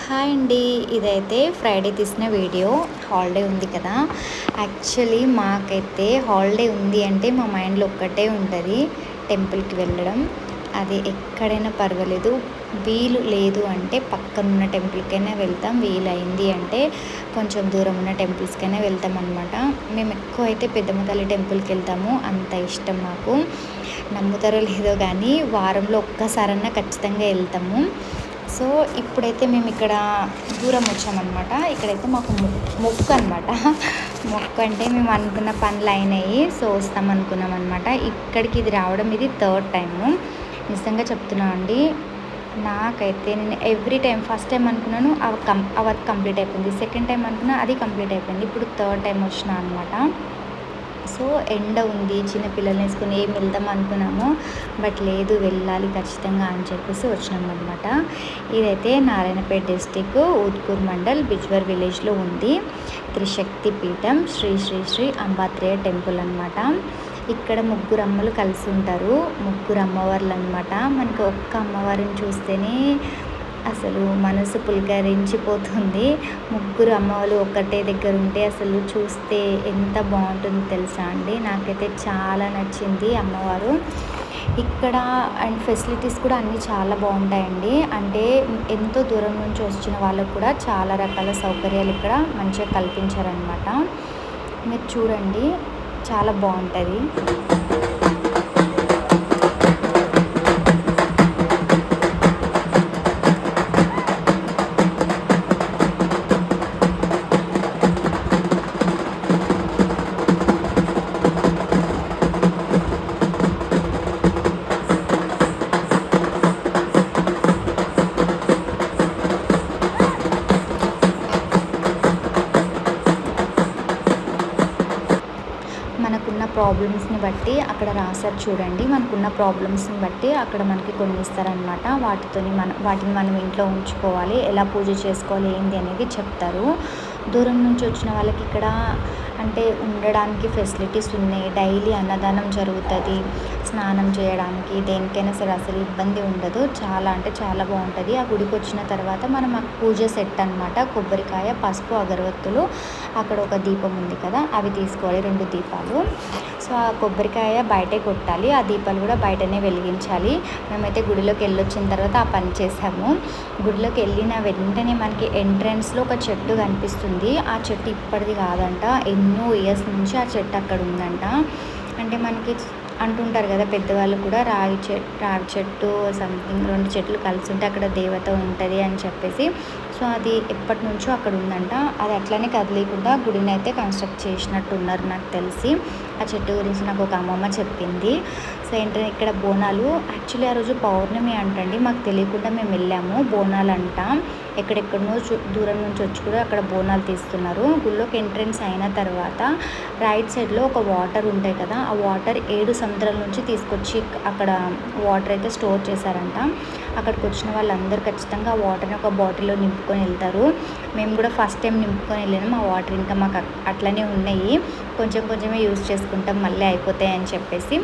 Hi అండి. ఇదైతే Friday తీసిన వీడియో. హాలిడే ఉంది కదా, యాక్చువల్లీ మాకైతే హాలిడే ఉంది అంటే మా మైండ్లో ఒక్కటే ఉంటుంది, టెంపుల్కి వెళ్ళడం. అది ఎక్కడైనా పర్వాలేదు, వీలు లేదు అంటే పక్కనున్న టెంపుల్కైనా వెళ్తాం, వీలైంది అంటే కొంచెం దూరం ఉన్న టెంపుల్స్కైనా వెళ్తాం అనమాట. మేము ఎక్కువ అయితే పెద్దమ్మ తల్లి టెంపుల్కి వెళ్తాము, అంత ఇష్టం మాకు. నమ్ముతారో లేదో కానీ వారంలో ఒక్కసారన్నా ఖచ్చితంగా వెళ్తాము. సో ఇప్పుడైతే మేము ఇక్కడ దూరం వచ్చామన్నమాట. ఇక్కడైతే మాకు మొక్కు అనమాట. మొక్కు అంటే మేము అనుకున్న పనులు అయినాయి, సో వస్తాం అనుకున్నాం అనమాట. ఇక్కడికి ఇది రావడం ఇది థర్డ్ టైము. నిజంగా చెప్తున్నా అండి, నాకైతే నేను ఎవ్రీ టైం ఫస్ట్ టైం అనుకున్నాను ఆ వర్క్ కంప్లీట్ అయిపోయింది, సెకండ్ టైం అనుకున్నా అది కంప్లీట్ అయిపోయింది, ఇప్పుడు థర్డ్ టైం వచ్చిన అనమాట. సో ఎండ ఉంది, చిన్నపిల్లల్ని వేసుకుని ఏం వెళ్దాం అనుకున్నాము, బట్ లేదు వెళ్ళాలి ఖచ్చితంగా అని చెప్పేసి వచ్చినాం అనమాట. ఇదైతే నారాయణపేట డిస్టిక్ ఊత్కూర్ మండల్ బిజ్వర్ విలేజ్లో ఉంది త్రిశక్తి పీఠం శ్రీ శ్రీ శ్రీ అంబాత్రేయ టెంపుల్ అనమాట. ఇక్కడ ముగ్గురు అమ్మలు కలిసి ఉంటారు, ముగ్గురు అమ్మవార్లు అనమాట. మనకి ఒక్క అమ్మవారిని చూస్తేనే అసలు మనసు పులకరించిపోతుంది. ముగ్గురు అమ్మవాళ్ళు ఒక్కటే దగ్గర ఉంటే అసలు చూస్తే ఎంత బాగుంటుందో తెలుసా అండి. నాకైతే చాలా నచ్చింది అమ్మవారు. ఇక్కడ అండ్ ఫెసిలిటీస్ కూడా అన్నీ చాలా బాగుంటాయండి. అంటే ఎంతో దూరం నుంచి వచ్చిన వాళ్ళకు కూడా చాలా రకాల సౌకర్యాలు ఇక్కడ మంచిగా కల్పించారనమాట. మీరు చూడండి, చాలా బాగుంటుంది. మనకున్న ప్రాబ్లమ్స్ని బట్టి అక్కడ రాశారు చూడండి, మనకున్న ప్రాబ్లమ్స్ని బట్టి అక్కడ మనకి కొన్ని ఇస్తారనమాట. వాటిని మనం ఇంట్లో ఉంచుకోవాలి, ఎలా పూజ చేసుకోవాలి ఏంటి అనేది చెప్తారు. దూరం నుంచి వచ్చిన వాళ్ళకి ఇక్కడ అంటే ఉండడానికి ఫెసిలిటీస్ ఉన్నాయి, డైలీ అన్నదానం జరుగుతుంది, స్నానం చేయడానికి దేనికైనా సరే అసలు ఇబ్బంది ఉండదు. చాలా అంటే చాలా బాగుంటుంది. ఆ గుడికి వచ్చిన తర్వాత మనం ఆ పూజ సెట్ అనమాట, కొబ్బరికాయ, పసుపు, అగరవత్తులు, అక్కడ ఒక దీపం ఉంది కదా అవి తీసుకోవాలి, 2 దీపాలు. సో ఆ కొబ్బరికాయ బయటే కొట్టాలి, ఆ దీపాలు కూడా బయటనే వెలిగించాలి. మేమైతే గుడిలోకి వెళ్ళొచ్చిన తర్వాత ఆ పని చేసాము. గుడిలోకి వెళ్ళిన వెంటనే మనకి ఎంట్రన్స్లో ఒక చెట్టు కనిపిస్తుంది. ఆ చెట్టు ఇప్పటిది కాదంట, ఎన్నో ఇయర్స్ నుంచి ఆ చెట్టు అక్కడ ఉందంట. అంటే మనకి అంటుంటారు కదా పెద్దవాళ్ళు కూడా, రావి చెట్టు సంథింగ్ 2 చెట్లు కలిసి ఉంటే అక్కడ దేవత ఉంటుంది అని చెప్పేసి. సో అది ఎప్పటి నుంచో అక్కడ ఉందంట. అది అట్లనే కదిలేకుండా గుడిని అయితే కన్స్ట్రక్ట్ చేసినట్టు ఉన్నారు నాకు తెలిసి. ఆ చెట్టు గురించి నాకు ఒక అమ్మమ్మ చెప్పింది. సో ఏంటంటే ఇక్కడ బోనాలు, యాక్చువల్లీ ఆ రోజు పౌర్ణమి అంటండి, మాకు తెలియకుండా మేము వెళ్ళాము. బోనాలు అంట, ఎక్కడెక్కడనో దూరం నుంచి వచ్చి కూడా అక్కడ బోనాలు తీస్తున్నారు. గుళ్ళోకి ఎంట్రన్స్ అయిన తర్వాత రైట్ సైడ్లో ఒక వాటర్ ఉంటాయి కదా, ఆ వాటర్ 7 సముద్రాల నుంచి తీసుకొచ్చి అక్కడ వాటర్ అయితే స్టోర్ చేశారంట. అక్కడికి వచ్చిన వాళ్ళందరూ ఖచ్చితంగా ఆ వాటర్ని ఒక బాటిల్లో నింపుకొని వెళ్తారు. మేము కూడా ఫస్ట్ టైం నింపుకొని వెళ్ళినాం. ఆ వాటర్ ఇంకా మాకు అట్లనే ఉన్నాయి, కొంచెం కొంచెమే యూజ్ చేసుకుంటాం, మళ్ళీ అయిపోతాయి అని చెప్పేసి.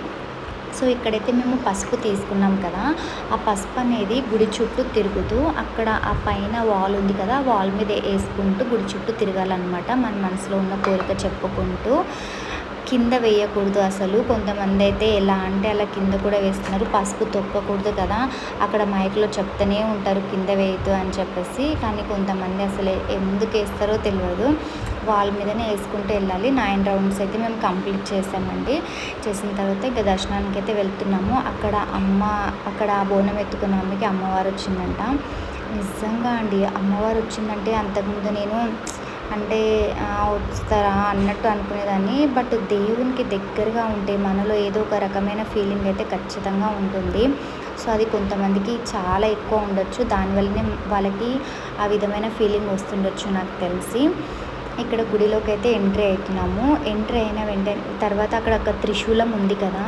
సో ఇక్కడైతే మేము పసుపు తీసుకున్నాం కదా, ఆ పసుపు అనేది గుడి చుట్టూ తిరుగుతూ అక్కడ ఆ పైన వాల్ ఉంది కదా, ఆ వాల్ మీద వేసుకుంటూ గుడి చుట్టూ తిరగాలన్నమాట. మన మనసులో ఉన్న కోరిక చెప్పుకుంటూ. కింద వేయకూడదు అసలు. కొంతమంది అయితే ఎలా అంటే అలా కింద కూడా వేస్తున్నారు, పసుపు తొక్కకూడదు కదా, అక్కడ మైక్లో చెప్తూనే ఉంటారు కింద వేయద్దు అని చెప్పేసి. కానీ కొంతమంది అసలు ఎందుకు వేస్తారో తెలియదు, వాల్ మీదనే వేసుకుంటూ వెళ్ళాలి. 9 రౌండ్స్ అయితే మేము కంప్లీట్ చేసామండి. చేసిన తర్వాత ఇక దర్శనానికి అయితే వెళ్తున్నాము. అక్కడ బోనం ఎత్తుకున్న అమ్మకి అమ్మవారు వచ్చిందంట. నిజంగా అండి, అమ్మవారు వచ్చిందంటే అంతకుముందు నేను అంటే వస్తారా అన్నట్టు అనుకునేదాన్ని, బట్ దేవునికి దగ్గరగా ఉంటే మనలో ఏదో ఒక రకమైన ఫీలింగ్ అయితే ఖచ్చితంగా ఉంటుంది. సో అది కొంతమందికి చాలా ఎక్కువ ఉండొచ్చు, దానివల్లనే వాళ్ళకి ఆ విధమైన ఫీలింగ్ వస్తుండొచ్చు నాకు తెలిసి. ఇక్కడ గుడిలోకి అయితే ఎంట్రీ అవుతున్నాము. ఎంట్రీ అయిన వెంటనే తర్వాత అక్కడ ఒక త్రిశూలం ఉంది కదా,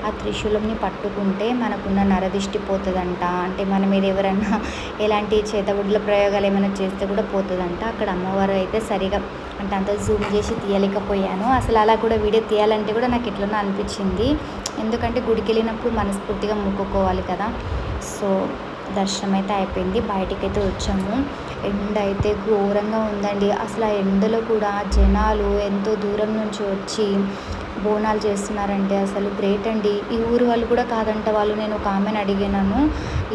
ఆ త్రిశూలంని పట్టుకుంటే మనకున్న నరదిష్టి పోతుందంట. అంటే మన మీద ఎవరన్నా ఎలాంటి చేతబడుల ప్రయోగాలు ఏమైనా చేస్తే కూడా పోతుందంట. అక్కడ అమ్మవారు అయితే సరిగా అంటే అంత జూమ్ చేసి తీయలేకపోయాను. అసలు అలా కూడా వీడియో తీయాలంటే కూడా నాకు ఎట్లనో అనిపించింది, ఎందుకంటే గుడికి వెళ్ళినప్పుడు మనస్ఫూర్తిగా మొక్కుకోవాలి కదా. సో దర్శనం అయితే అయిపోయింది, బయటికి అయితే వచ్చాము. ఎండ అయితే ఘోరంగా ఉందండి. అసలు ఆ ఎండలో కూడా జనాలు ఎంతో దూరం నుంచి వచ్చి బోనాలు చేస్తున్నారంటే అసలు గ్రేట్ అండి. ఈ ఊరు వాళ్ళు కూడా కాదంట వాళ్ళు. నేను ఒక ఆమెను అడిగినాను,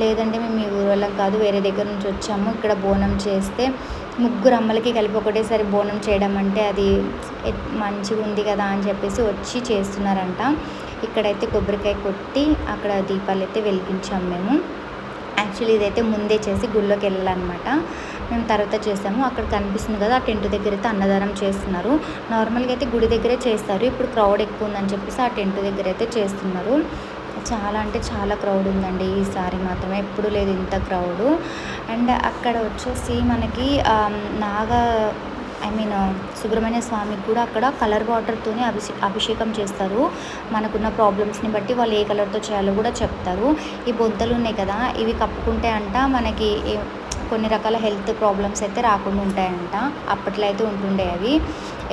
లేదంటే మేము ఈ ఊరు వాళ్ళం కాదు, వేరే దగ్గర నుంచి వచ్చాము, ఇక్కడ బోనం చేస్తే ముగ్గురు అమ్మలకి కలిపి ఒకటేసారి బోనం చేయడం అంటే అది మంచిగా ఉంది కదా అని చెప్పేసి వచ్చి చేస్తున్నారంట. ఇక్కడైతే కొబ్బరికాయ కొట్టి అక్కడ దీపాలు అయితే వెలిగించాము మేము. యాక్చువల్లీ ఇదైతే ముందే చేసి గుళ్ళోకి వెళ్ళాలన్నమాట. మేము తర్వాత చేసాము. అక్కడ కనిపిస్తుంది కదా, ఆ టెంట్ దగ్గర అయితే అన్నదానం చేస్తున్నారు. నార్మల్గా అయితే గుడి దగ్గరే చేస్తారు, ఇప్పుడు క్రౌడ్ ఎక్కువ ఉందని చెప్పేసి ఆ టెంట్ దగ్గర అయితే చేస్తున్నారు. చాలా అంటే చాలా క్రౌడ్ ఉందండి ఈసారి మాత్రమే, ఎప్పుడు లేదు ఇంత క్రౌడు. అండ్ అక్కడ వచ్చేసి మనకి సుబ్రహ్మణ్య స్వామికి కూడా అక్కడ కలర్ వాటర్తోనే అభిషేకం చేస్తారు. మనకున్న ప్రాబ్లమ్స్ని బట్టి వాళ్ళు ఏ కలర్తో చేయాలో కూడా చెప్తారు. ఈ బొంతలు ఉన్నాయి కదా, ఇవి కప్పుకుంటే అంట మనకి కొన్ని రకాల హెల్త్ ప్రాబ్లమ్స్ అయితే రాకుండా ఉంటాయంట. అప్పట్లో అయితే ఉంటుండే అవి.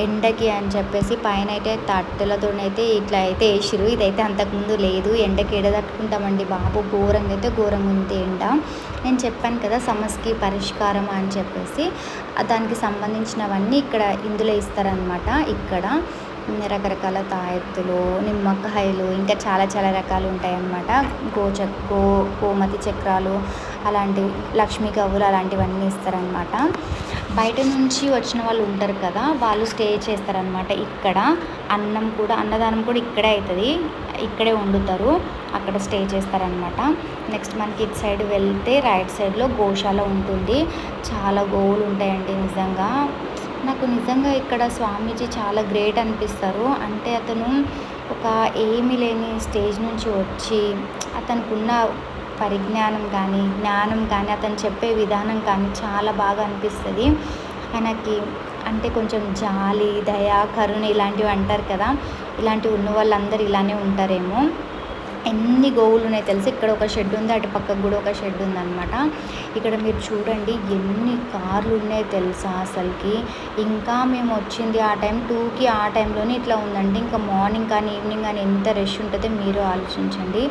ఎండకి అని చెప్పేసి పైన అయితే తట్టెలతోనైతే ఇట్లా అయితే వేసిరు. ఇదైతే అంతకుముందు లేదు. ఎండకి ఎడ తట్టుకుంటామండి బాబు, ఘోరంగా అయితే ఘోరంగా ఉంది ఎండ. నేను చెప్పాను కదా సమస్యకి పరిష్కారం అని చెప్పేసి, దానికి సంబంధించినవన్నీ ఇందులో ఇస్తారనమాట. ఇక్కడ రకరకాల తాయెత్తులు, నిమ్మకాయలు, ఇంకా చాలా చాలా రకాలు ఉంటాయన్నమాట. గోమతి చక్రాలు, అలాంటివి, లక్ష్మీ గవ్వలు అలాంటివన్నీ ఇస్తారనమాట. బయట నుంచి వచ్చిన వాళ్ళు ఉంటారు కదా, వాళ్ళు స్టే చేస్తారనమాట ఇక్కడ. అన్నదానం కూడా ఇక్కడే అవుతుంది, ఇక్కడే వండుతారు, అక్కడ స్టే చేస్తారనమాట. నెక్స్ట్ మనకి ఇటు సైడ్ వెళ్తే రైట్ సైడ్లో గోశాల ఉంటుంది. చాలా గోవులు ఉంటాయండి. నాకు నిజంగా ఇక్కడ స్వామీజీ చాలా గ్రేట్ అనిపిస్తారు. అంటే అతను ఒక ఏమీ లేని స్టేజ్ నుంచి వచ్చి అతనికి ఉన్న పరిజ్ఞానం కానీ, జ్ఞానం కానీ, అతను చెప్పే విధానం కానీ చాలా బాగా అనిపిస్తుంది. ఆయనకి అంటే కొంచెం జాలి, దయ, కరుణ ఇలాంటివి అంటారు కదా, ఇలాంటివి ఉన్న వాళ్ళందరూ ఇలానే ఉంటారేమో. ఎన్ని గోవులు ఉన్నాయి తెలిసి. ఇక్కడ ఒక షెడ్ ఉంది, అటు పక్కకు కూడా ఒక షెడ్ ఉందన్నమాట. ఇక్కడ మీరు చూడండి ఎన్ని కార్లు ఉన్నాయో తెలుసా అసలుకి. ఇంకా మేము వచ్చింది ఆ టైం 2కి, ఆ టైంలోనే ఇట్లా ఉందండి. ఇంకా మార్నింగ్ కానీ ఈవినింగ్ కానీ ఎంత రష్ ఉంటుందో మీరు ఆలోచించండి.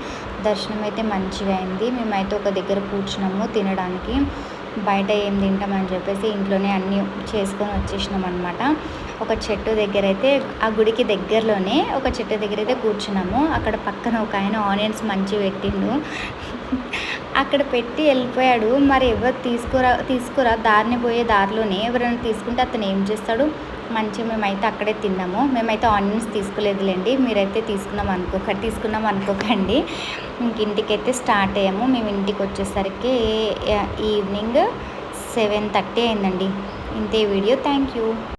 దర్శనం అయితే మంచిగా అయింది. మేమైతే ఒక దగ్గర కూర్చున్నాము తినడానికి. బయట ఏం తింటామని చెప్పేసి ఇంట్లోనే అన్నీ చేసుకొని వచ్చేసినాం అనమాట. ఒక చెట్టు దగ్గర అయితే, ఆ గుడికి దగ్గరలోనే ఒక చెట్టు దగ్గర అయితే కూర్చున్నాము. అక్కడ పక్కన ఒక ఆయన ఆనియన్స్ మంచిగా పెట్టిండు, అక్కడ పెట్టి వెళ్ళిపోయాడు. మరి ఎవరు తీసుకురా దారిని పోయే దారిలోనే ఎవరైనా తీసుకుంటే అతను ఏం చేస్తాడు. మంచిగా మేమైతే అక్కడే తిన్నాము. మేమైతే ఆనియన్స్ తీసుకోలేదులేండి, మీరైతే తీసుకున్నాం అనుకోకండి. ఇంక ఇంటికైతే స్టార్ట్ అయ్యాము. మేము ఇంటికి వచ్చేసరికి ఈవినింగ్ 7:30 అయిందండి. ఇంతే వీడియో. Thank you.